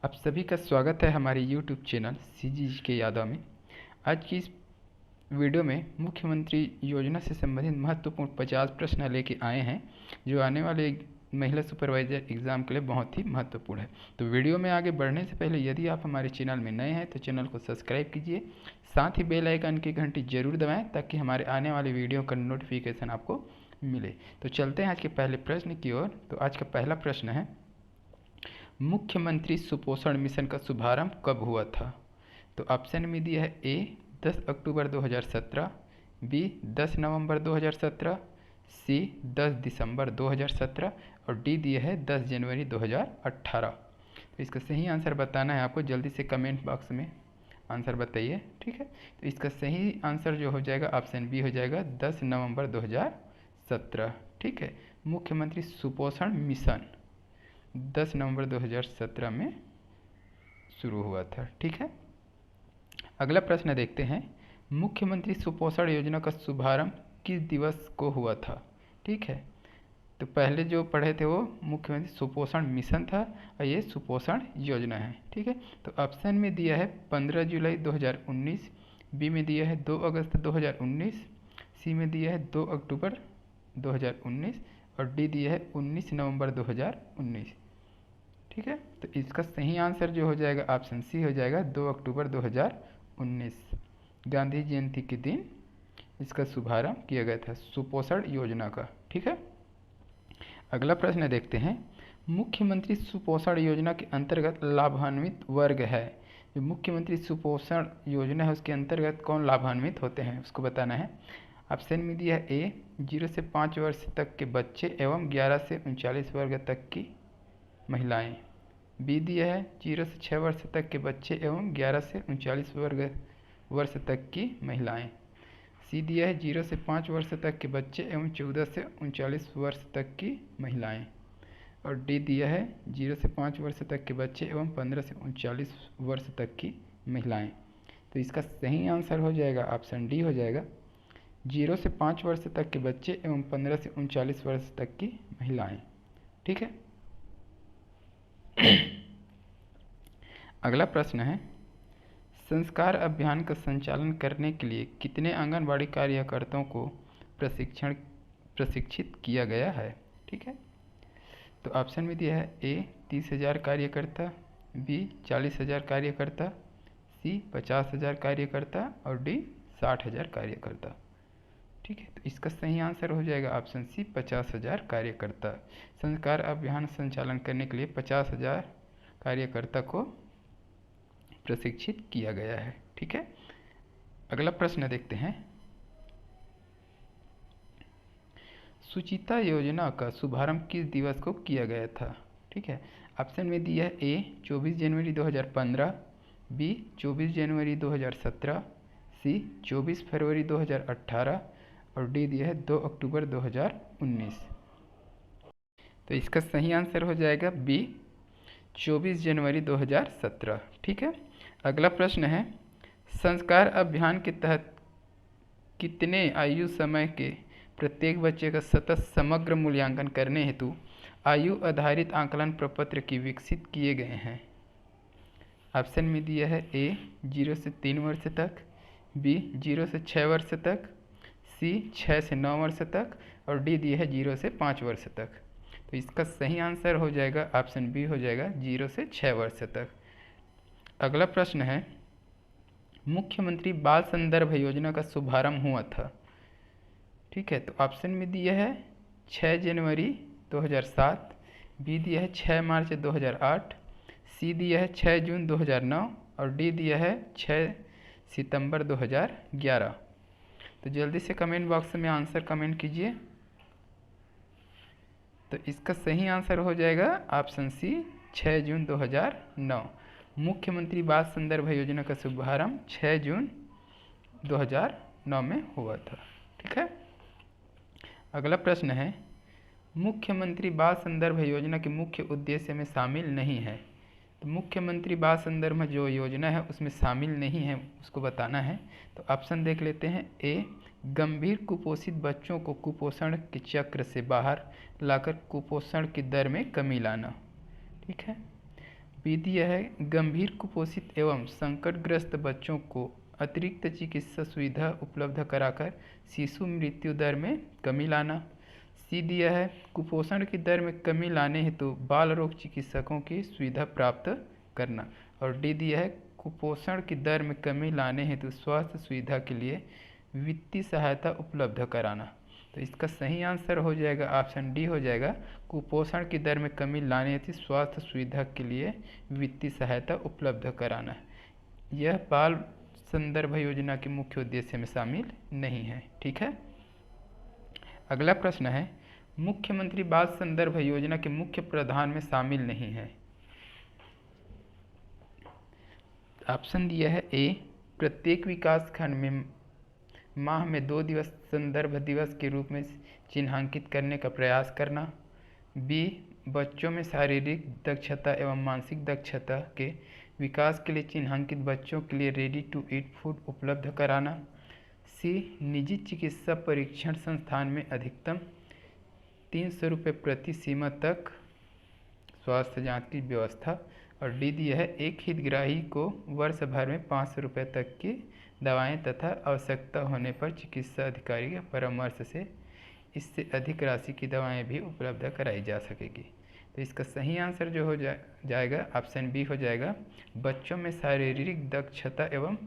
आप सभी का स्वागत है हमारे YouTube चैनल CG के यादव में। आज की इस वीडियो में मुख्यमंत्री योजना से संबंधित महत्वपूर्ण 50 प्रश्न लेके आए हैं, जो आने वाले महिला सुपरवाइजर एग्ज़ाम के लिए बहुत ही महत्वपूर्ण है। तो वीडियो में आगे बढ़ने से पहले यदि आप हमारे चैनल में नए हैं तो चैनल को सब्सक्राइब कीजिए, साथ ही बेल आइकन की घंटी जरूर दबाएँ ताकि हमारे आने वाले वीडियो का नोटिफिकेशन आपको मिले। तो चलते हैं आज के पहले प्रश्न की ओर। तो आज का पहला प्रश्न है, मुख्यमंत्री सुपोषण मिशन का शुभारंभ कब हुआ था? तो ऑप्शन में दिया है ए 10 अक्टूबर 2017, बी 10 नवंबर 2017, सी 10 दिसंबर 2017 और डी दिया है 10 जनवरी 2018। तो इसका सही आंसर बताना है आपको, जल्दी से कमेंट बॉक्स में आंसर बताइए। ठीक है, तो इसका सही आंसर जो हो जाएगा ऑप्शन बी हो जाएगा 10 नवंबर 2017। ठीक है, मुख्यमंत्री सुपोषण मिशन 10 नवंबर 2017 में शुरू हुआ था। ठीक है, अगला प्रश्न देखते हैं, मुख्यमंत्री सुपोषण योजना का शुभारंभ किस दिवस को हुआ था? ठीक है, तो पहले जो पढ़े थे वो मुख्यमंत्री सुपोषण मिशन था और ये सुपोषण योजना है। ठीक है, तो ऑप्शन में दिया है 15 जुलाई 2019, बी में दिया है 2 अगस्त 2019, सी में दिया है 2 अक्टूबर 2019 और डी दिया है 19 नवंबर 2019। ठीक है, तो इसका सही आंसर जो हो जाएगा ऑप्शन सी हो जाएगा 2 अक्टूबर 2019, गांधी जयंती के दिन इसका शुभारंभ किया गया था सुपोषण योजना का। ठीक है, अगला प्रश्न देखते हैं, मुख्यमंत्री सुपोषण योजना के अंतर्गत लाभान्वित वर्ग है। जो मुख्यमंत्री सुपोषण योजना है उसके अंतर्गत कौन लाभान्वित होते हैं उसको बताना है। ऑप्शन में दिया है ए 0 से 5 वर्ष तक के बच्चे एवं 11 से 39 वर्ग तक की महिलाएं, बी दिया है 0 से 6 वर्ष तक के बच्चे एवं 11 से 39 वर्ष तक की महिलाएं, सी दिया है 0 से 5 वर्ष तक के बच्चे एवं 14 से 39 वर्ष तक की महिलाएं और डी दिया है 0 से 5 वर्ष तक के बच्चे एवं 15 से 39 वर्ष तक की महिलाएं। तो इसका सही आंसर हो जाएगा ऑप्शन डी हो जाएगा 0 से 5 वर्ष तक के बच्चे एवं 15 से 39 वर्ष तक की महिलाएं। ठीक है, अगला प्रश्न है, संस्कार अभियान का संचालन करने के लिए कितने आंगनबाड़ी कार्यकर्ताओं को प्रशिक्षित किया गया है? ठीक है, तो ऑप्शन में दिया है ए 30,000 कार्यकर्ता, बी 40,000 कार्यकर्ता, सी 50,000 कार्यकर्ता और डी 60,000 कार्यकर्ता। ठीक है, तो इसका सही आंसर हो जाएगा ऑप्शन सी 50,000 कार्यकर्ता। संस्कार अभियान संचालन करने के लिए 50,000 कार्यकर्ता को प्रशिक्षित किया गया है। ठीक है, अगला प्रश्न देखते हैं, सुचिता योजना का शुभारंभ किस दिवस को किया गया था? ठीक है, ऑप्शन में दिया है ए 24 जनवरी 2015, बी 24 जनवरी 2017, सी 24 फरवरी 2018 और डी दिया है 2 अक्टूबर 2019। तो इसका सही आंसर हो जाएगा बी 24 जनवरी 2017। ठीक है, अगला प्रश्न है, संस्कार अभियान के तहत कितने आयु समय के प्रत्येक बच्चे का सतत समग्र मूल्यांकन करने हेतु आयु आधारित आकलन प्रपत्र की विकसित किए गए हैं? ऑप्शन में दिया है ए 0 से 3 वर्ष तक, बी 0 से 6 वर्ष तक, सी 6 से 9 वर्ष तक और डी दिया है 0 से 5 वर्ष तक। तो इसका सही आंसर हो जाएगा ऑप्शन बी हो जाएगा 0 से 6 वर्ष तक। अगला प्रश्न है, मुख्यमंत्री बाल संदर्भ योजना का शुभारंभ हुआ था। ठीक है, तो ऑप्शन में दिया है 6 जनवरी 2007, बी दिया है 6 मार्च 2008, सी दिया है 6 जून 2009 और डी दिया है 6 सितंबर 2011। तो जल्दी से कमेंट बॉक्स में आंसर कमेंट कीजिए। तो इसका सही आंसर हो जाएगा ऑप्शन सी 6 जून 2009। मुख्यमंत्री बाल संदर्भ योजना का शुभारंभ 6 जून 2009 में हुआ था। ठीक है, अगला प्रश्न है, मुख्यमंत्री बाल संदर्भ योजना के मुख्य उद्देश्य में शामिल नहीं है। तो मुख्यमंत्री बाल संदर्भ जो योजना है उसमें शामिल नहीं है, उसको बताना है। तो ऑप्शन देख लेते हैं, ए गंभीर कुपोषित बच्चों को कुपोषण के चक्र से बाहर लाकर कुपोषण की दर में कमी लाना। ठीक है, बी दिया है गंभीर कुपोषित एवं संकटग्रस्त बच्चों को अतिरिक्त चिकित्सा सुविधा उपलब्ध कराकर शिशु मृत्यु दर में कमी लाना। सी दिया है कुपोषण की दर में कमी लाने हेतु बाल रोग चिकित्सकों की सुविधा प्राप्त करना। और डी दिया है कुपोषण की दर में कमी लाने हेतु स्वास्थ्य सुविधा के लिए वित्तीय सहायता उपलब्ध कराना। तो इसका सही आंसर हो जाएगा ऑप्शन डी हो जाएगा, कुपोषण की दर में कमी लाने हेतु स्वास्थ्य सुविधा के लिए वित्तीय सहायता उपलब्ध कराना। यह बाल संदर्भ योजना के मुख्य उद्देश्य में शामिल नहीं है। ठीक है, अगला प्रश्न है मुख्यमंत्री बाल संदर्भ योजना के मुख्य प्रावधान में शामिल नहीं है। ऑप्शन दिया है ए प्रत्येक विकास खंड में माह में 2 दिवस संदर्भ दिवस के रूप में चिन्हांकित करने का प्रयास करना। बी बच्चों में शारीरिक दक्षता एवं मानसिक दक्षता के विकास के लिए चिन्हांकित बच्चों के लिए रेडी टू ईट फूड उपलब्ध कराना। सी निजी चिकित्सा परीक्षण संस्थान में अधिकतम 300 रुपये प्रति सीमा तक स्वास्थ्य जांच की व्यवस्था। और डी दिया है एक हितग्राही को वर्ष भर में 500 रुपये तक की दवाएं तथा आवश्यकता होने पर चिकित्सा अधिकारी के परामर्श से इससे अधिक राशि की दवाएं भी उपलब्ध कराई जा सकेगी। तो इसका सही आंसर जो हो जाएगा ऑप्शन बी हो जाएगा, बच्चों में शारीरिक दक्षता एवं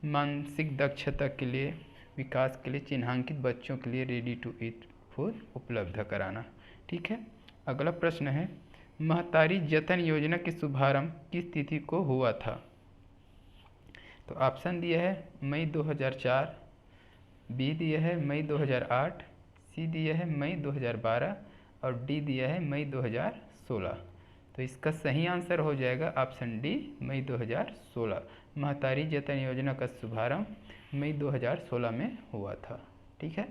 मानसिक दक्षता के लिए विकास के लिए चिन्हांकित बच्चों के लिए रेडी टू ईट फूड उपलब्ध कराना। ठीक है, अगला प्रश्न है महतारी जतन योजना के शुभारंभ किस तिथि को हुआ था। तो ऑप्शन दिया है मई 2004, बी दिया है मई 2008, सी दिया है मई 2012 और डी दिया है मई 2016। तो इसका सही आंसर हो जाएगा ऑप्शन डी मई 2016। महतारी जतन योजना का शुभारंभ मई 2016 में हुआ था। ठीक है,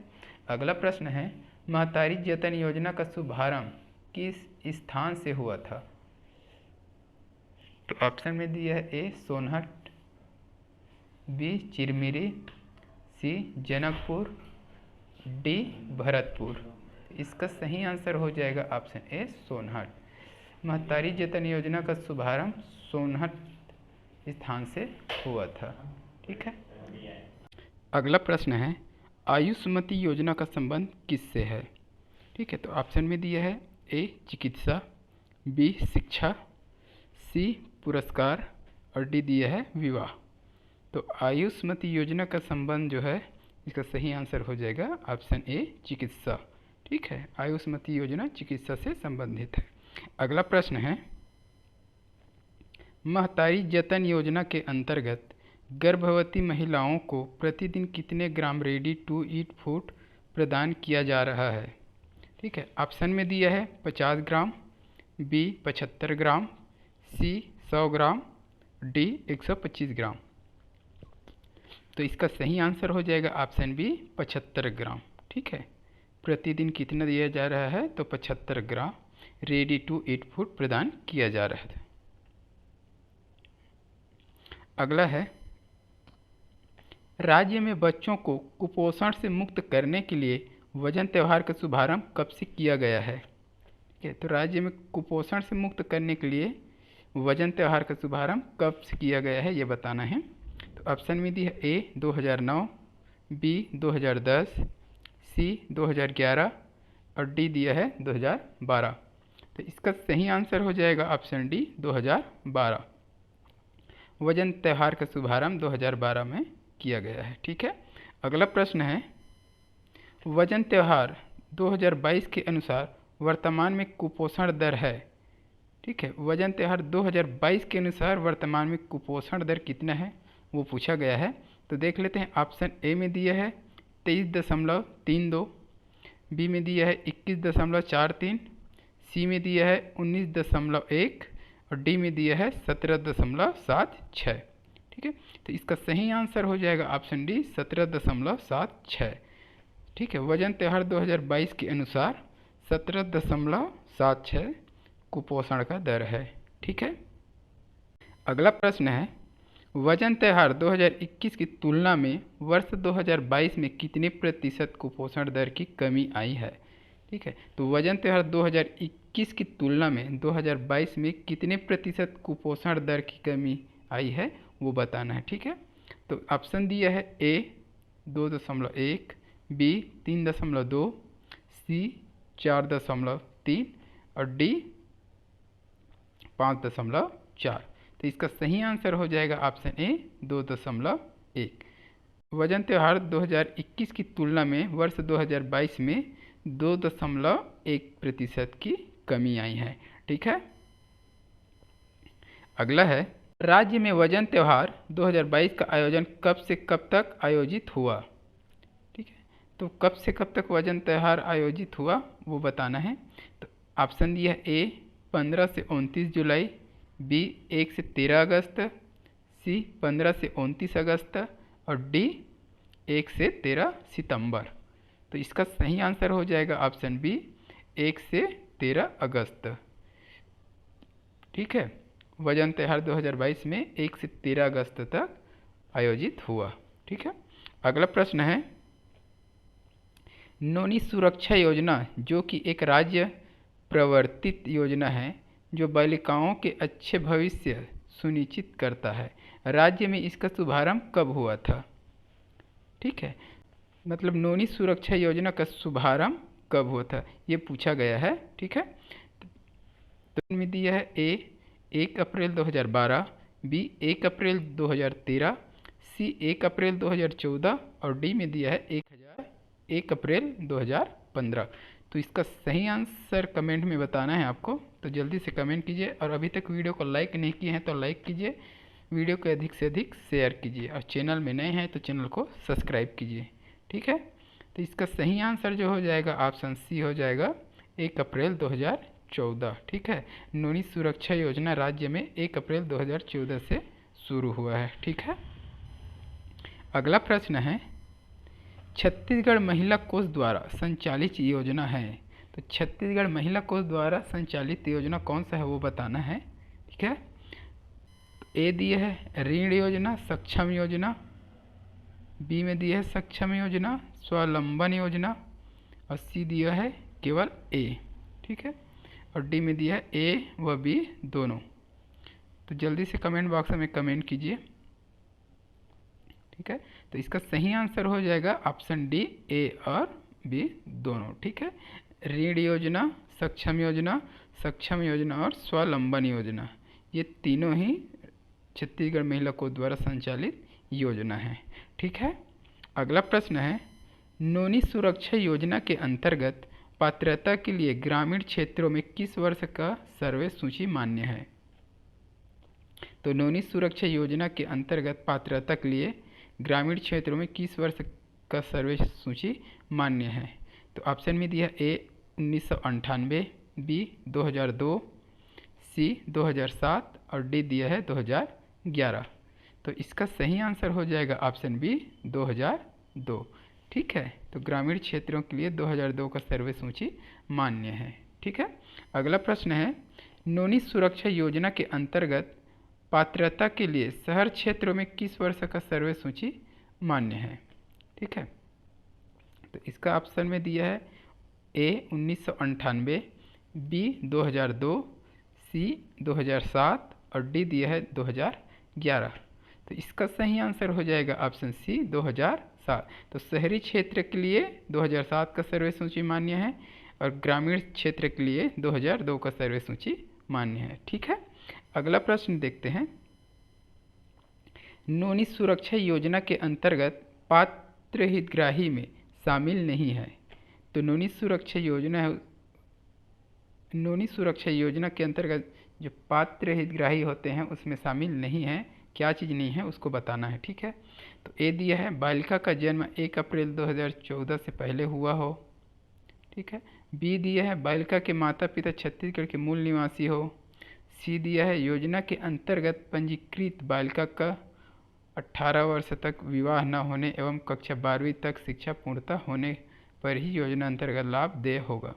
अगला प्रश्न है महतारी जतन योजना का शुभारंभ किस स्थान से हुआ था। तो ऑप्शन में दिया है ए सोनहट, बी चिरमिरी, सी जनकपुर, डी भरतपुर। इसका सही आंसर हो जाएगा ऑप्शन ए सोनहट। महतारी जतन योजना का शुभारंभ सोनहट स्थान से हुआ था। ठीक है, अगला प्रश्न है आयुष्मती योजना का संबंध किससे है। ठीक है, तो ऑप्शन में दिया है ए चिकित्सा, बी शिक्षा, सी पुरस्कार और डी दिया है विवाह। तो आयुष्मती योजना का संबंध जो है इसका सही आंसर हो जाएगा ऑप्शन ए चिकित्सा। ठीक है, आयुष्मती योजना चिकित्सा से संबंधित है। अगला प्रश्न है महतारी जतन योजना के अंतर्गत गर्भवती महिलाओं को प्रतिदिन कितने ग्राम रेडी टू ईट फूड प्रदान किया जा रहा है। ठीक है, ऑप्शन में दिया है 50 ग्राम, बी 75 ग्राम, सी 100 ग्राम, डी 125 ग्राम। तो इसका सही आंसर हो जाएगा ऑप्शन बी 75 ग्राम। ठीक है, प्रतिदिन कितना दिया जा रहा है तो 75 ग्राम रेडी टू ईट फूड प्रदान किया जा रहा है। अगला है राज्य में बच्चों को कुपोषण से मुक्त करने के लिए वजन त्यौहार का शुभारंभ कब से किया गया है। ठीक है, तो राज्य में कुपोषण से मुक्त करने के लिए वजन त्यौहार का शुभारंभ कब से किया गया है ये बताना है। तो ऑप्शन में दी है ए 2009, बी 2010, सी 2011 और डी दिया है 2012। तो इसका सही आंसर हो जाएगा ऑप्शन डी 2012। वजन त्यौहार का शुभारंभ 2012 में किया गया है। ठीक है, अगला प्रश्न है वजन त्यौहार 2022 के अनुसार वर्तमान में कुपोषण दर है। ठीक है, वजन त्यौहार 2022 के अनुसार वर्तमान में कुपोषण दर कितना है वो पूछा गया है। तो देख लेते हैं, ऑप्शन ए में दिया है 23.32, बी में दिया है 21.43, सी में दिया है 19.1 और डी में दिया है 17.76। ठीक है, तो इसका सही आंसर हो जाएगा ऑप्शन डी 17.76। ठीक है, वजन त्यौहार 2022 के अनुसार 17.76 कुपोषण का दर है। ठीक है, अगला प्रश्न है वजन त्यौहार 2021 की तुलना में वर्ष 2022 में कितने प्रतिशत कुपोषण दर की कमी आई है। ठीक है, तो वजन त्यौहार 2021 की तुलना में 2022 में कितने प्रतिशत कुपोषण दर की कमी आई है वो बताना है। ठीक है, तो ऑप्शन दिया है ए 2.1, बी 3.2, सी 4.3 और डी 5.4। तो इसका सही आंसर हो जाएगा ऑप्शन ए 2.1। वजन त्यौहार 2021 की तुलना में वर्ष 2022 में 2.1% की कमी आई है। ठीक है, अगला है राज्य में वजन त्यौहार 2022 का आयोजन कब से कब तक आयोजित हुआ। ठीक है, तो कब से कब तक वजन त्यौहार आयोजित हुआ वो बताना है। तो ऑप्शन दिया है ए 15 से 29 जुलाई, बी 1 से 13 अगस्त, सी 15 से 29 अगस्त और डी 1 से 13 सितंबर। तो इसका सही आंसर हो जाएगा ऑप्शन बी 1 से 13 अगस्त। ठीक है, वजन त्यौहार 2022 में 1 से 13 अगस्त तक आयोजित हुआ। ठीक है, अगला प्रश्न है नौनी सुरक्षा योजना, जो कि एक राज्य प्रवर्तित योजना है जो बालिकाओं के अच्छे भविष्य सुनिश्चित करता है, राज्य में इसका शुभारंभ कब हुआ था। ठीक है, मतलब नौनी सुरक्षा योजना का शुभारंभ कब हुआ था ये पूछा गया है। ठीक है, तो इनमें दिया है ए 1 अप्रैल 2012, बी 1 अप्रैल 2013, सी 1 अप्रैल 2014 और डी में दिया है 1 अप्रैल 2015। तो इसका सही आंसर कमेंट में बताना है आपको, तो जल्दी से कमेंट कीजिए और अभी तक वीडियो को लाइक नहीं किए हैं तो लाइक कीजिए, वीडियो को अधिक से अधिक शेयर कीजिए और चैनल में नए हैं तो चैनल को सब्सक्राइब कीजिए। ठीक है, तो इसका सही आंसर जो हो जाएगा ऑप्शन सी हो जाएगा 1 अप्रैल 2014। ठीक है, नौनी सुरक्षा योजना राज्य में 1 अप्रैल 2014 से शुरू हुआ है। ठीक है, अगला प्रश्न है छत्तीसगढ़ महिला कोष द्वारा संचालित योजना है। तो छत्तीसगढ़ महिला कोष द्वारा संचालित योजना कौन सा है वो बताना है। ठीक है, ए दिए है ऋण योजना, सक्षम योजना, बी में दिया है सक्षम योजना, स्वावलंबन योजना और सी दिया है केवल ए। ठीक है, और डी में दिया है ए व बी दोनों। तो जल्दी से कमेंट बॉक्स में कमेंट कीजिए। ठीक है, तो इसका सही आंसर हो जाएगा ऑप्शन डी ए और बी दोनों। ठीक है, ऋण योजना, सक्षम योजना और स्वावलंबन योजना ये तीनों ही छत्तीसगढ़ महिला कोष द्वारा संचालित योजना है। ठीक है, अगला प्रश्न है नौनी सुरक्षा योजना के अंतर्गत पात्रता के लिए ग्रामीण क्षेत्रों में किस वर्ष का सर्वे सूची मान्य है। तो नौनी सुरक्षा योजना के अंतर्गत पात्रता के लिए ग्रामीण क्षेत्रों में किस वर्ष का सर्वे सूची मान्य है। तो ऑप्शन में दिया ए 1998, बी 2002, सी 2007 और डी दिया है 2011। तो इसका सही आंसर हो जाएगा ऑप्शन बी 2002। ठीक है, तो ग्रामीण क्षेत्रों के लिए 2002 का सर्वे सूची मान्य है। ठीक है, अगला प्रश्न है नौनी सुरक्षा योजना के अंतर्गत पात्रता के लिए शहर क्षेत्रों में किस वर्ष का सर्वे सूची मान्य है। ठीक है, तो इसका ऑप्शन में दिया है ए 1998, बी 2002, सी 2007 और डी दिया है 2011। तो इसका सही आंसर हो जाएगा ऑप्शन सी 2007। तो शहरी क्षेत्र के लिए 2007 का सर्वे सूची मान्य है और ग्रामीण क्षेत्र के लिए 2002 का सर्वे सूची मान्य है। ठीक है, अगला प्रश्न देखते हैं नौनी सुरक्षा योजना के अंतर्गत पात्र हितग्राही में शामिल नहीं है। तो नौनी सुरक्षा योजना के अंतर्गत जो पात्र हितग्राही होते हैं उसमें शामिल नहीं है, क्या चीज़ नहीं है उसको बताना है। ठीक है, तो ए दिया है बालिका का जन्म 1 अप्रैल 2014 से पहले हुआ हो। ठीक है, बी दिया है बालिका के माता पिता छत्तीसगढ़ के मूल निवासी हो। सी दिया है योजना के अंतर्गत पंजीकृत बालिका का 18 वर्ष तक विवाह न होने एवं कक्षा 12वीं तक शिक्षा पूर्णता होने पर ही योजना अंतर्गत लाभ देय होगा।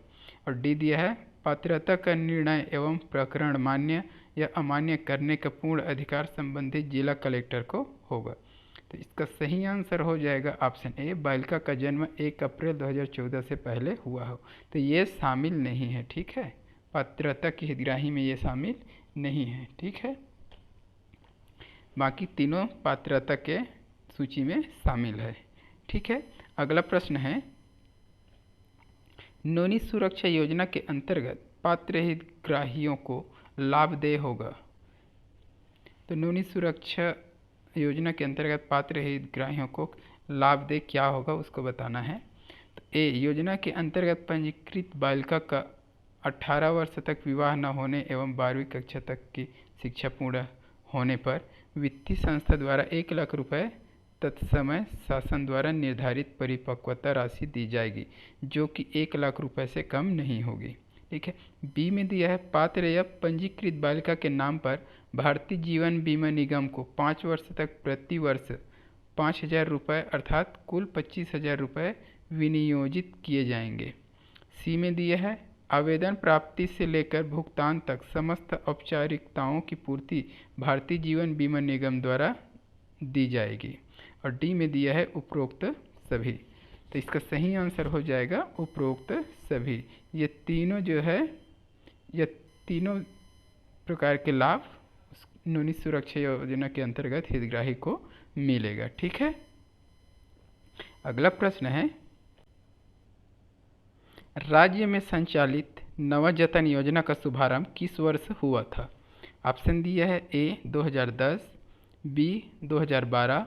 और डी दिया है पात्रता का निर्णय एवं प्रकरण मान्य या अमान्य करने का पूर्ण अधिकार संबंधित जिला कलेक्टर को होगा। तो इसका सही आंसर हो जाएगा ऑप्शन ए बालिका का जन्म 1 अप्रैल 2014 से पहले हुआ हो। तो ये शामिल नहीं है। ठीक है, पात्रता की हितग्राही में ये शामिल नहीं है। ठीक है, बाकी तीनों पात्रता के सूची में शामिल है। ठीक है, अगला प्रश्न है, नोनी सुरक्षा योजना के अंतर्गत पात्र हितग्राहियों को लाभदेय होगा। तो नोनी सुरक्षा योजना के अंतर्गत पात्र हितग्राहियों को लाभदेय क्या होगा उसको बताना है। तो ए, योजना के अंतर्गत पंजीकृत बालिका का 18 वर्ष तक विवाह न होने एवं 12वीं कक्षा तक की शिक्षा पूर्ण होने पर वित्तीय संस्था द्वारा 1 लाख रुपए तत्समय शासन द्वारा निर्धारित परिपक्वता राशि दी जाएगी, जो कि 1 लाख रुपए से कम नहीं होगी। ठीक है, बी में दिया है, पात्र या पंजीकृत बालिका के नाम पर भारतीय जीवन बीमा निगम को 5 वर्ष तक प्रति वर्ष 5,000 रुपये अर्थात कुल 25,000 रुपये विनियोजित किए जाएंगे। सी में दिया है, आवेदन प्राप्ति से लेकर भुगतान तक समस्त औपचारिकताओं की पूर्ति भारतीय जीवन बीमा निगम द्वारा दी जाएगी। और डी में दिया है, उपरोक्त सभी। तो इसका सही आंसर हो जाएगा उपरोक्त सभी। ये तीनों जो है, ये तीनों प्रकार के लाभ नोनी सुरक्षा योजना के अंतर्गत हितग्राही को मिलेगा। ठीक है, अगला प्रश्न है, राज्य में संचालित नवजतन योजना का शुभारंभ किस वर्ष हुआ था? ऑप्शन दिया है, ए 2010, बी 2012,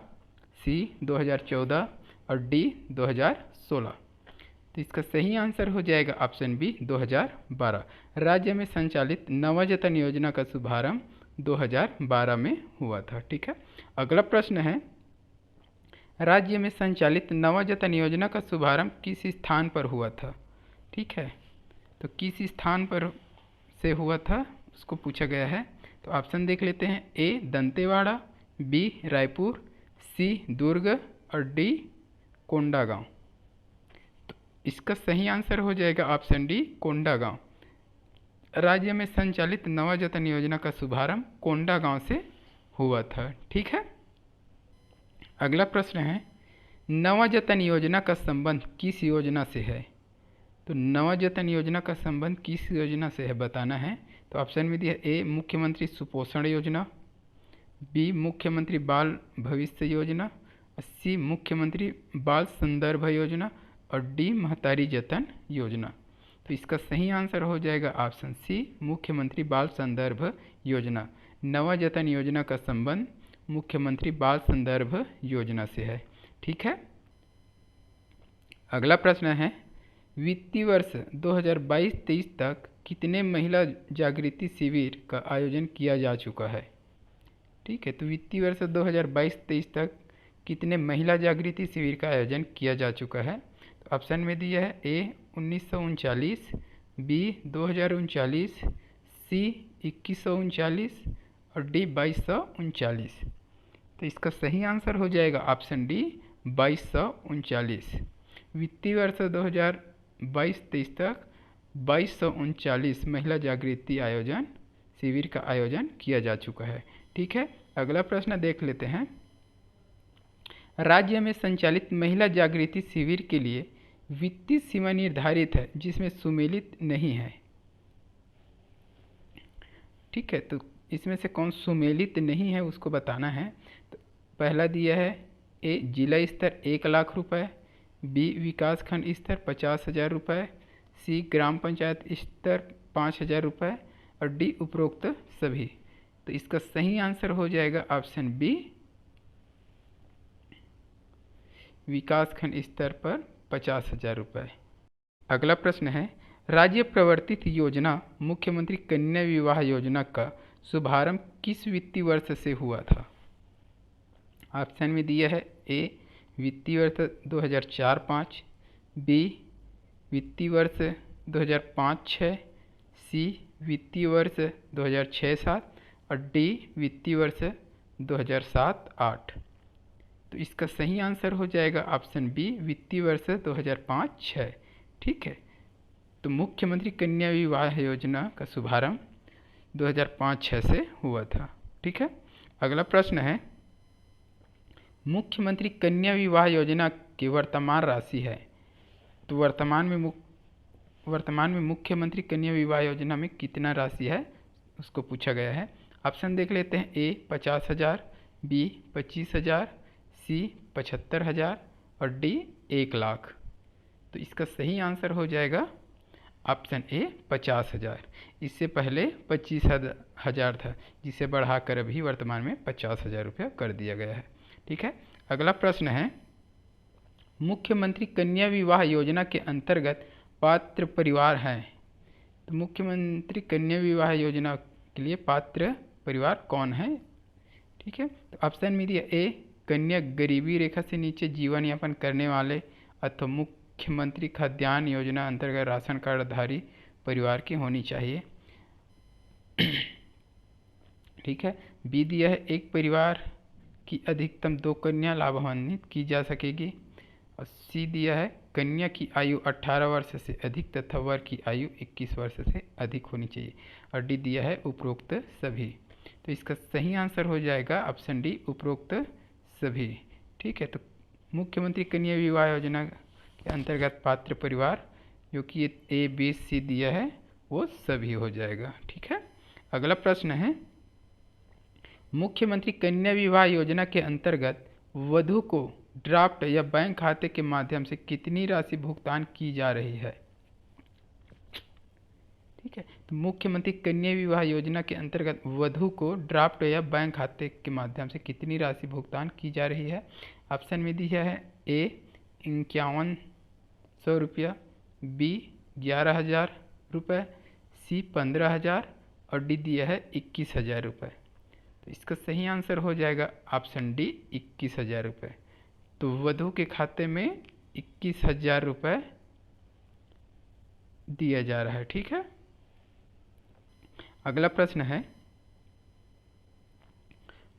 सी 2014 और डी 2016। तो इसका सही आंसर हो जाएगा ऑप्शन बी 2012। राज्य में संचालित नवजतन योजना का शुभारंभ 2012 में हुआ था। ठीक है, अगला प्रश्न है, राज्य में संचालित नवजतन योजना का शुभारंभ किस स्थान पर हुआ था? ठीक है, तो किस स्थान पर से हुआ था उसको पूछा गया है। तो ऑप्शन देख लेते हैं, ए दंतेवाड़ा, बी रायपुर, सी दुर्ग और डी कोंडागांव। तो इसका सही आंसर हो जाएगा ऑप्शन डी कोंडागांव। राज्य में संचालित नवजतन योजना का शुभारंभ कोंडागांव से हुआ था। ठीक है, अगला प्रश्न है, नवजतन योजना का संबंध किस योजना से है? तो नवजतन योजना का संबंध किस योजना से है बताना है। तो ऑप्शन में दिया, ए मुख्यमंत्री सुपोषण योजना, बी मुख्यमंत्री बाल भविष्य योजना, सी मुख्यमंत्री बाल संदर्भ योजना और डी महतारी जतन योजना। तो इसका सही आंसर हो जाएगा ऑप्शन सी मुख्यमंत्री बाल संदर्भ योजना। नवजतन योजना का संबंध मुख्यमंत्री बाल संदर्भ योजना से है। ठीक है, अगला प्रश्न है, वित्तीय वर्ष 2022-23 तक कितने महिला जागृति शिविर का आयोजन किया जा चुका है? ठीक है, तो वित्तीय वर्ष 2022-23 तक कितने महिला जागृति शिविर का आयोजन किया जा चुका है? तो ऑप्शन में दिया है, ए 1939, बी 2039, सी 2139 और डी 2239। तो इसका सही आंसर हो जाएगा ऑप्शन डी 2239। वित्तीय वर्ष 2022-23 तक 2239 महिला जागृति आयोजन शिविर का आयोजन किया जा चुका है। ठीक है, अगला प्रश्न देख लेते हैं, राज्य में संचालित महिला जागृति शिविर के लिए वित्तीय सीमा निर्धारित है जिसमें सुमेलित नहीं है। ठीक है, तो इसमें से कौन सुमेलित नहीं है उसको बताना है। तो पहला दिया है, ए जिला स्तर 1 लाख रुपए, बी विकास खंड स्तर 50,000 रुपये, सी ग्राम पंचायत स्तर 5,000 रुपये और डी उपरोक्त सभी। तो इसका सही आंसर हो जाएगा ऑप्शन बी विकास खंड स्तर पर 50,000 रुपये। अगला प्रश्न है, राज्य प्रवर्तित योजना मुख्यमंत्री कन्या विवाह योजना का शुभारंभ किस वित्तीय वर्ष से हुआ था? ऑप्शन में दिया है, ए वित्तीय वर्ष 2004-05, बी वित्तीय वर्ष 2005-06, सी वित्तीय वर्ष 2006-07 और डी वित्तीय वर्ष 2007-08। तो इसका सही आंसर हो जाएगा ऑप्शन बी वित्तीय वर्ष 2005-06। ठीक है, तो मुख्यमंत्री कन्या विवाह योजना का शुभारंभ 2005-06 से हुआ था। ठीक है, अगला प्रश्न है, मुख्यमंत्री कन्या विवाह योजना की वर्तमान राशि है। तो वर्तमान में वर्तमान में मुख्यमंत्री कन्या विवाह योजना में कितना राशि है उसको पूछा गया है। ऑप्शन देख लेते हैं। ए 50,000, बी 25,000, सी 75,000 और डी 1,00,000। तो इसका सही आंसर हो जाएगा ऑप्शन ए 50,000। इससे पहले 25,000 था, जिसे बढ़ाकर अभी वर्तमान में 50,000 रुपया कर दिया गया है। ठीक है, अगला प्रश्न है, मुख्यमंत्री कन्या विवाह योजना के अंतर्गत पात्र परिवार हैं। तो मुख्यमंत्री कन्या विवाह योजना के लिए पात्र परिवार कौन है? ठीक है, तो ऑप्शन में दिया ए कन्या गरीबी रेखा से नीचे जीवन यापन करने वाले अथवा मुख्यमंत्री खाद्यान्न योजना अंतर्गत राशन कार्डधारी परिवार की होनी चाहिए। ठीक है, बी दिया है एक परिवार की अधिकतम 2 कन्या लाभान्वित की जा सकेगी। और सी दिया है कन्या की आयु 18 वर्ष से अधिक तथा वर की आयु 21 वर्ष से अधिक होनी चाहिए। और डी दिया है उपरोक्त सभी। तो इसका सही आंसर हो जाएगा ऑप्शन डी उपरोक्त सभी। ठीक है, तो मुख्यमंत्री कन्या विवाह योजना के अंतर्गत पात्र परिवार जो कि ए बी सी दिया है वो सभी हो जाएगा। ठीक है, अगला प्रश्न है, मुख्यमंत्री कन्या विवाह योजना के अंतर्गत वधू को ड्राफ्ट या बैंक खाते के माध्यम से कितनी राशि भुगतान की जा रही है? ठीक है, तो मुख्यमंत्री कन्या विवाह योजना के अंतर्गत वधू को ड्राफ्ट या बैंक खाते के माध्यम से कितनी राशि भुगतान की जा रही है? ऑप्शन में दिया है ए 5100 रुपया, बी 11,000 रुपये, सी 15,000 और डी दिया है 21,000 रुपये। तो इसका सही आंसर हो जाएगा ऑप्शन डी 21,000 रुपये। तो वधू के खाते में 21,000 रुपये दिया जा रहा है। ठीक है, अगला प्रश्न है,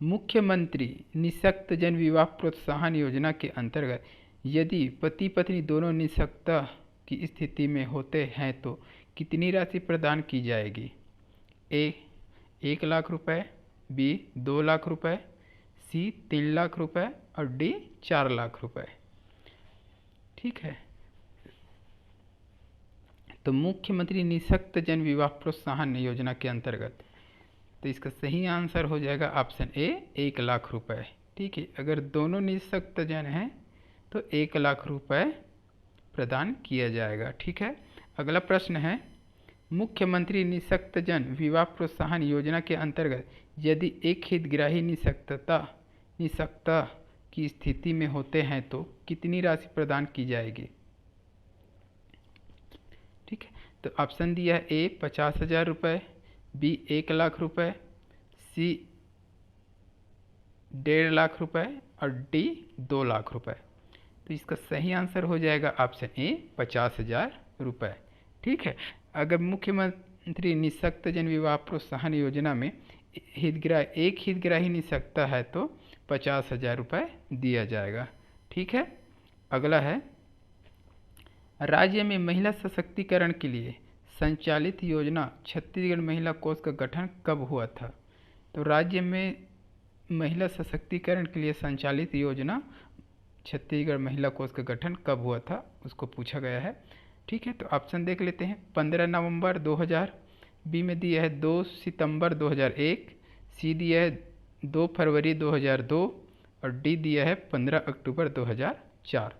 मुख्यमंत्री निःशक्त जन विवाह प्रोत्साहन योजना के अंतर्गत यदि पति पत्नी दोनों निःशक्तता की स्थिति में होते हैं तो कितनी राशि प्रदान की जाएगी? ए 1,00,000 रुपये, बी 2,00,000 रुपये, सी 3,00,000 रुपये और डी 4,00,000 रुपये। ठीक है, तो मुख्यमंत्री निःशक्त जन विवाह प्रोत्साहन योजना के अंतर्गत तो इसका सही आंसर हो जाएगा ऑप्शन ए 1,00,000 रुपये। ठीक है, अगर दोनों निःशक्त जन हैं तो 1,00,000 रुपये प्रदान किया जाएगा। ठीक है, अगला प्रश्न है, मुख्यमंत्री निःशक्त जन विवाह प्रोत्साहन योजना के अंतर्गत यदि एक हितग्राही निःशक्तता की स्थिति में होते हैं तो कितनी राशि प्रदान की जाएगी? ठीक है, तो ऑप्शन दिया है ए 50,000 रुपये, बी 1,00,000 रुपये, सी 1,50,000 रुपये और डी 2,00,000 रुपये। तो इसका सही आंसर हो जाएगा ऑप्शन ए 50,000 रुपये। ठीक है, अगर मुख्यमंत्री निःशक्त जन विवाह प्रोत्साहन योजना में एक हितग्राही निःशक्तता है तो 50,000 रुपये दिया जाएगा। ठीक है, अगला है, राज्य में महिला सशक्तिकरण के लिए संचालित योजना छत्तीसगढ़ महिला कोष का गठन कब हुआ था? तो राज्य में महिला सशक्तिकरण के लिए संचालित योजना छत्तीसगढ़ महिला कोष का गठन कब हुआ था उसको पूछा गया है। ठीक है, तो ऑप्शन देख लेते हैं। 15 नवंबर 2000, बी में दिया है 2 सितंबर 2001, सी दिया है 2 फरवरी 2002 और डी दिया है 15 अक्टूबर 2004।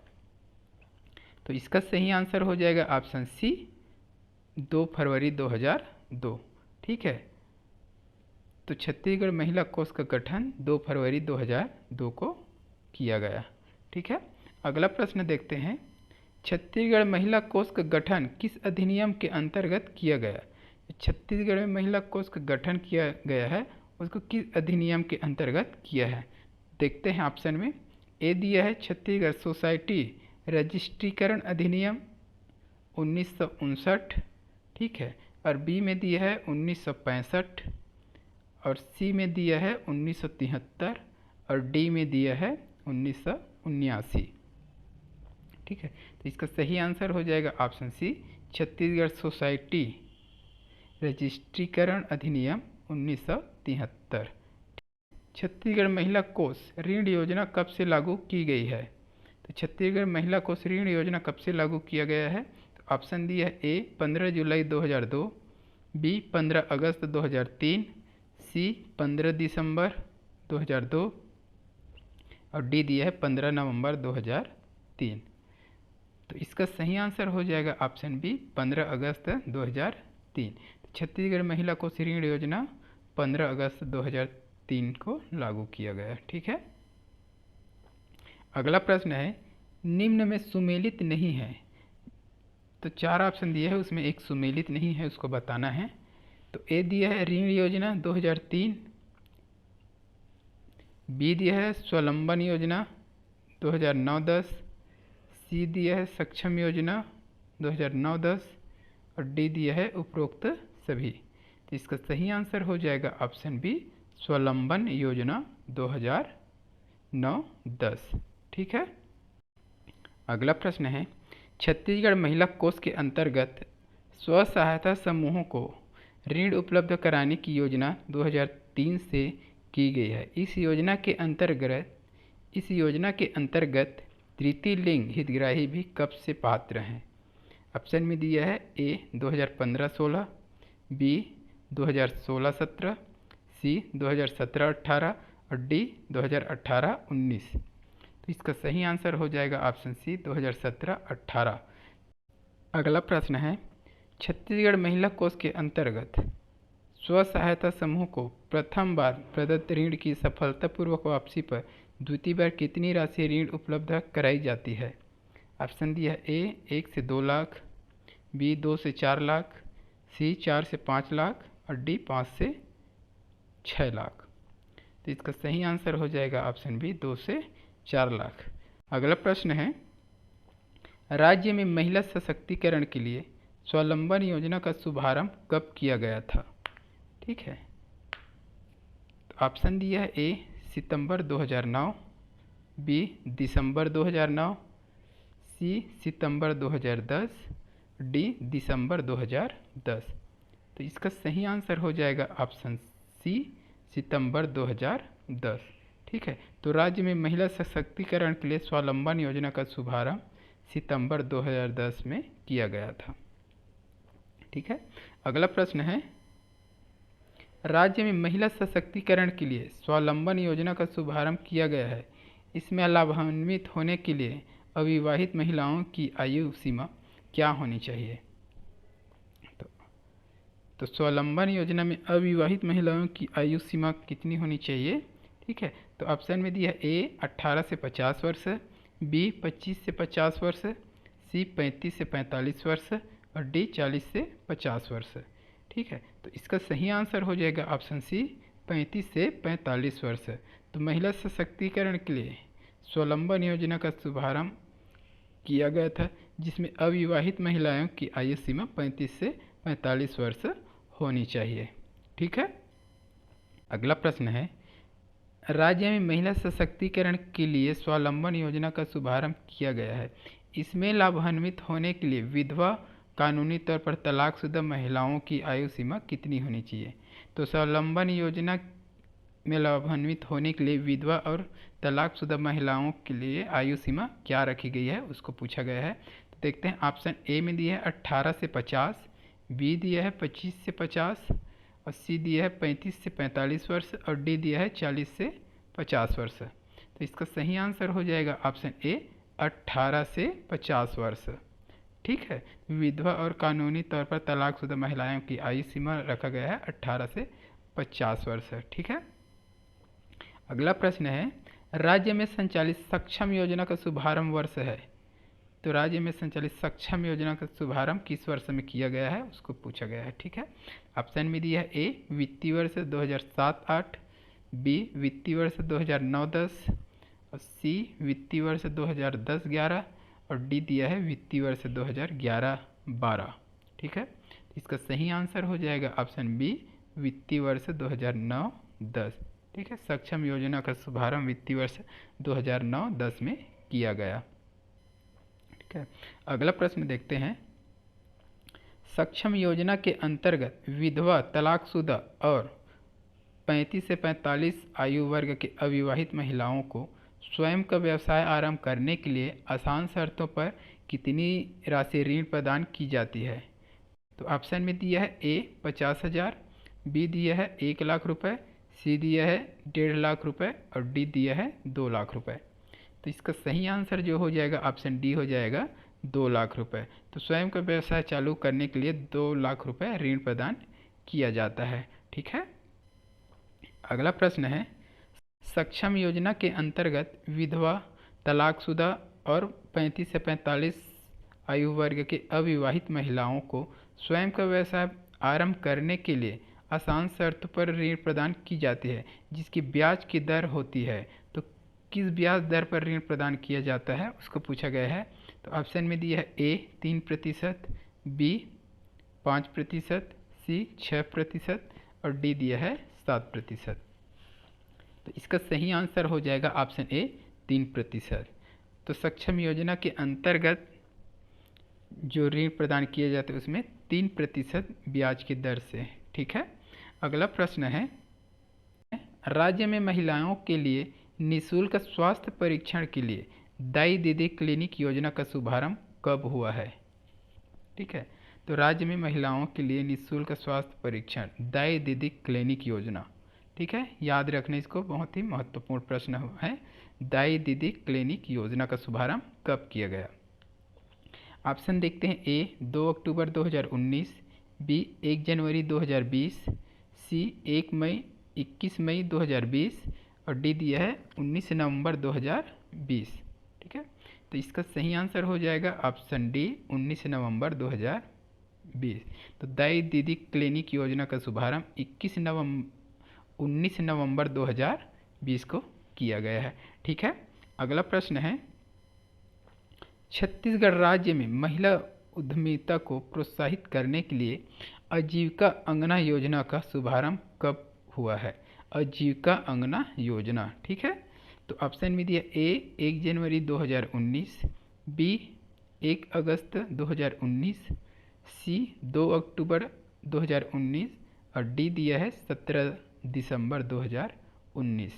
तो इसका सही आंसर हो जाएगा ऑप्शन सी 2 फरवरी 2002। ठीक है, तो छत्तीसगढ़ महिला कोष का गठन 2 फरवरी 2002 को किया गया। ठीक है, अगला प्रश्न देखते हैं, छत्तीसगढ़ महिला कोष का गठन किस अधिनियम के अंतर्गत किया गया? छत्तीसगढ़ में महिला कोष का गठन किया गया है उसको किस अधिनियम के अंतर्गत किया है? देखते हैं ऑप्शन में। ए दिया है छत्तीसगढ़ सोसाइटी रजिस्ट्रीकरण अधिनियम 1959। ठीक है, और बी में दिया है 1965 और सी में दिया है 1973 और डी में दिया है 1979। ठीक है, तो इसका सही आंसर हो जाएगा ऑप्शन सी छत्तीसगढ़ सोसाइटी रजिस्ट्रीकरण अधिनियम 1973। छत्तीसगढ़ महिला कोष ऋण योजना कब से लागू की गई है? तो छत्तीसगढ़ महिला कोष ऋण योजना कब से लागू किया गया है? तो ऑप्शन डी है ए 15 जुलाई 2002, बी 15 अगस्त 2003, सी 15 दिसंबर 2002 और डी दिया है 15 नवंबर 2003। तो इसका सही आंसर हो जाएगा ऑप्शन बी 15 अगस्त 2003। छत्तीसगढ़ महिला कोष ऋण योजना 15 अगस्त 2003 को लागू किया गया। ठीक है, अगला प्रश्न है निम्न में सुमेलित नहीं है। तो 4 ऑप्शन दिए है, उसमें एक सुमेलित नहीं है, उसको बताना है। तो ए दिया है ऋण योजना 2003, बी दिया है स्वावलंबन योजना 2009-10, सी दिया है सक्षम योजना 2009-10 और डी दिया है उपरोक्त सभी। तो इसका सही आंसर हो जाएगा ऑप्शन बी स्वावलंबन योजना 2009-10। ठीक है, अगला प्रश्न है छत्तीसगढ़ महिला कोष के अंतर्गत स्व सहायता समूहों को ऋण उपलब्ध कराने की योजना 2003 से की गई है। इस योजना के अंतर्गत तृतीय लिंग हितग्राही भी कब से पात्र हैं। ऑप्शन में दिया है ए 2015-16, बी 2016-17, सी 2017-18 और डी 2018-19। तो इसका सही आंसर हो जाएगा ऑप्शन सी 2017-18। अगला प्रश्न है छत्तीसगढ़ महिला कोष के अंतर्गत स्व सहायता समूह को प्रथम बार प्रदत्त ऋण की सफलतापूर्वक वापसी पर द्वितीय बार कितनी राशि ऋण उपलब्ध कराई जाती है। ऑप्शन दिया है ए 1 से 2 लाख, बी 2 से 4 लाख, सी 4 से 5 लाख और डी 5 से 6 लाख। तो इसका सही आंसर हो जाएगा ऑप्शन बी 2 से 4 लाख। अगला प्रश्न है राज्य में महिला सशक्तिकरण के लिए स्वावलंबन योजना का शुभारंभ कब किया गया था। ठीक है, तो ऑप्शन दिया है ए सितंबर 2009, बी दिसंबर 2009, सी सितंबर 2010, डी दिसंबर 2010। तो इसका सही आंसर हो जाएगा ऑप्शन सी सितंबर 2010। ठीक है, तो राज्य में महिला सशक्तिकरण के लिए स्वावलंबन योजना का शुभारंभ सितंबर 2010 में किया गया था। ठीक है, अगला प्रश्न है राज्य में महिला सशक्तिकरण के लिए स्वावलंबन योजना का शुभारंभ किया गया है। इसमें लाभान्वित होने के लिए अविवाहित महिलाओं की आयु सीमा क्या होनी चाहिए। तो स्वावलंबन योजना में अविवाहित महिलाओं की आयु सीमा कितनी होनी चाहिए। ठीक है, तो ऑप्शन में दिया ए 18 से 50 वर्ष, बी 25 से 50 वर्ष, सी 35 से 45 वर्ष और डी 40 से 50 वर्ष। ठीक है, तो इसका सही आंसर हो जाएगा ऑप्शन सी 35 से 45 वर्ष। तो महिला सशक्तिकरण के लिए स्वावलंबन योजना का शुभारंभ किया गया था, जिसमें अविवाहित महिलाओं की आयु सीमा 35 से 45 वर्ष होनी चाहिए। ठीक है, अगला प्रश्न है राज्य में महिला सशक्तिकरण के लिए स्वावलंबन योजना का शुभारंभ किया गया है। इसमें लाभान्वित होने के लिए विधवा, कानूनी तौर पर तलाकशुदा महिलाओं की आयु सीमा कितनी होनी चाहिए। तो स्वावलंबन योजना में लाभान्वित होने के लिए विधवा और तलाकशुदा महिलाओं के लिए आयु सीमा क्या रखी गई है, उसको पूछा गया है। तो देखते हैं, ऑप्शन ए में दिया है 18 से 50, बी दिया है 25 से 50 और सी दिया है 35 से 45 वर्ष और डी दिया है 40 से 50 वर्ष। तो इसका सही आंसर हो जाएगा ऑप्शन ए 18 से 50 वर्ष। ठीक है, विधवा और कानूनी तौर पर तलाकशुदा महिलाओं की आयु सीमा रखा गया है 18 से 50 वर्ष। ठीक है, अगला प्रश्न है राज्य में संचालित सक्षम योजना का शुभारंभ वर्ष है। तो राज्य में संचालित सक्षम योजना का शुभारंभ किस वर्ष में किया गया है, उसको पूछा गया है। ठीक है, ऑप्शन में दिया है ए वित्तीय वर्ष 2007-8, बी वित्तीय वर्ष 2009-10 और सी वित्तीय वर्ष 2010-11 और डी दिया है वित्तीय वर्ष 2011-12। ठीक है, इसका सही आंसर हो जाएगा ऑप्शन बी वित्तीय वर्ष 2009-10। ठीक है, सक्षम योजना का शुभारंभ वित्तीय वर्ष 2009-10 में किया गया। ठीक है, अगला प्रश्न देखते हैं सक्षम योजना के अंतर्गत विधवा, तलाकशुदा और 35 से 45 आयु वर्ग के अविवाहित महिलाओं को स्वयं का व्यवसाय आरंभ करने के लिए आसान शर्तों पर कितनी राशि ऋण प्रदान की जाती है? तो ऑप्शन में दिया है ए 50,000, बी दिया है 1,00,000 रुपये, सी दिया है 1,50,000 रुपये और डी दिया है 2,00,000 रुपये। तो इसका सही आंसर जो हो जाएगा ऑप्शन डी हो जाएगा 2,00,000 रुपये। तो स्वयं का व्यवसाय चालू करने के लिए 2,00,000 रुपये ऋण प्रदान किया जाता है। ठीक है, अगला प्रश्न है, सक्षम योजना के अंतर्गत विधवा, तलाकशुदा और 35 से 45 आयु वर्ग के अविवाहित महिलाओं को स्वयं का व्यवसाय आरंभ करने के लिए आसान शर्त पर ऋण प्रदान की जाती है जिसकी ब्याज की दर होती है। तो किस ब्याज दर पर ऋण प्रदान किया जाता है उसको पूछा गया है। तो ऑप्शन में दिया है ए 3%, बी 5%, सी 6% और डी दिया है 7%। तो इसका सही आंसर हो जाएगा ऑप्शन ए 3%। तो सक्षम योजना के अंतर्गत जो ऋण प्रदान किए जाते हैं उसमें 3% ब्याज की दर से। ठीक है, अगला प्रश्न है, राज्य में महिलाओं के लिए निःशुल्क स्वास्थ्य परीक्षण के लिए दाई दीदी क्लिनिक योजना का शुभारंभ कब हुआ है? ठीक है, तो राज्य में महिलाओं के लिए निःशुल्क स्वास्थ्य परीक्षण दाई दीदी क्लिनिक योजना, ठीक है, याद रखना इसको, बहुत ही महत्वपूर्ण प्रश्न है। दाई दीदी क्लिनिक योजना का शुभारंभ कब किया गया? ऑप्शन देखते हैं, ए 2 अक्टूबर 2019, बी 1 जनवरी 2020, सी 21 मई 2020 और डी दिया है 19 नवंबर 2020। ठीक है, तो इसका सही आंसर हो जाएगा ऑप्शन डी 19 नवंबर 2020। तो दाई दीदी क्लिनिक योजना का शुभारंभ 19 नवंबर 2020 को किया गया है। ठीक है, अगला प्रश्न है, छत्तीसगढ़ राज्य में महिला उद्यमिता को प्रोत्साहित करने के लिए आजीविका अंगना योजना का शुभारंभ कब हुआ है? आजीविका अंगना योजना, ठीक है, तो ऑप्शन में दिया ए 1 जनवरी 2019, बी 1 अगस्त 2019, सी 2 अक्टूबर 2019 और डी दिया है 17 दिसंबर 2019।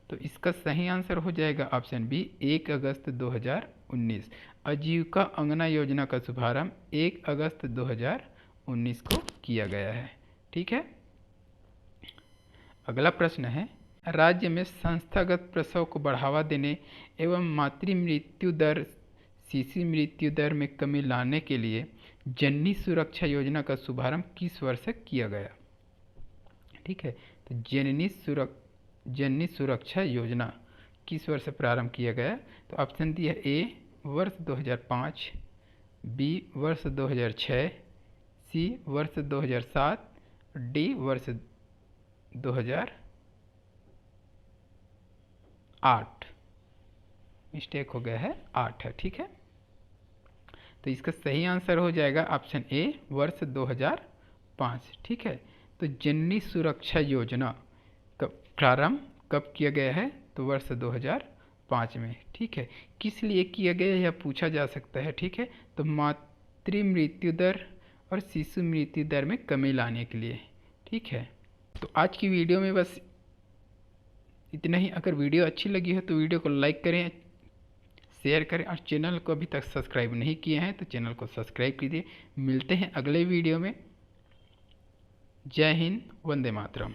तो इसका सही आंसर हो जाएगा ऑप्शन बी 1 अगस्त 2019। आजीविका अंगना योजना का शुभारंभ 1 अगस्त 2019 को किया गया है। ठीक है, अगला प्रश्न है, राज्य में संस्थागत प्रसव को बढ़ावा देने एवं मातृ मृत्यु दर, शिशु मृत्यु दर में कमी लाने के लिए जननी सुरक्षा योजना का शुभारंभ किस वर्ष किया गया? ठीक है, तो जननी सुरक्षा योजना किस वर्ष प्रारंभ किया गया? तो ऑप्शन दिया है, ए वर्ष 2005, बी वर्ष 2006, सी वर्ष 2007, डी वर्ष 2008। मिस्टेक हो गया है, 8 है। ठीक है, तो इसका सही आंसर हो जाएगा ऑप्शन ए वर्ष 2005। ठीक है, तो जननी सुरक्षा योजना का प्रारंभ कब किया गया है? तो वर्ष 2005 में। ठीक है, किस लिए किया गया यह पूछा जा सकता है। ठीक है, तो मातृ मृत्यु दर और शिशु मृत्यु दर में कमी लाने के लिए। ठीक है, तो आज की वीडियो में बस इतना ही। अगर वीडियो अच्छी लगी हो तो वीडियो को लाइक करें, शेयर करें और चैनल को अभी तक सब्सक्राइब नहीं किए हैं तो चैनल को सब्सक्राइब कीजिए। मिलते हैं अगले वीडियो में। जय हिंद, वंदे मातरम।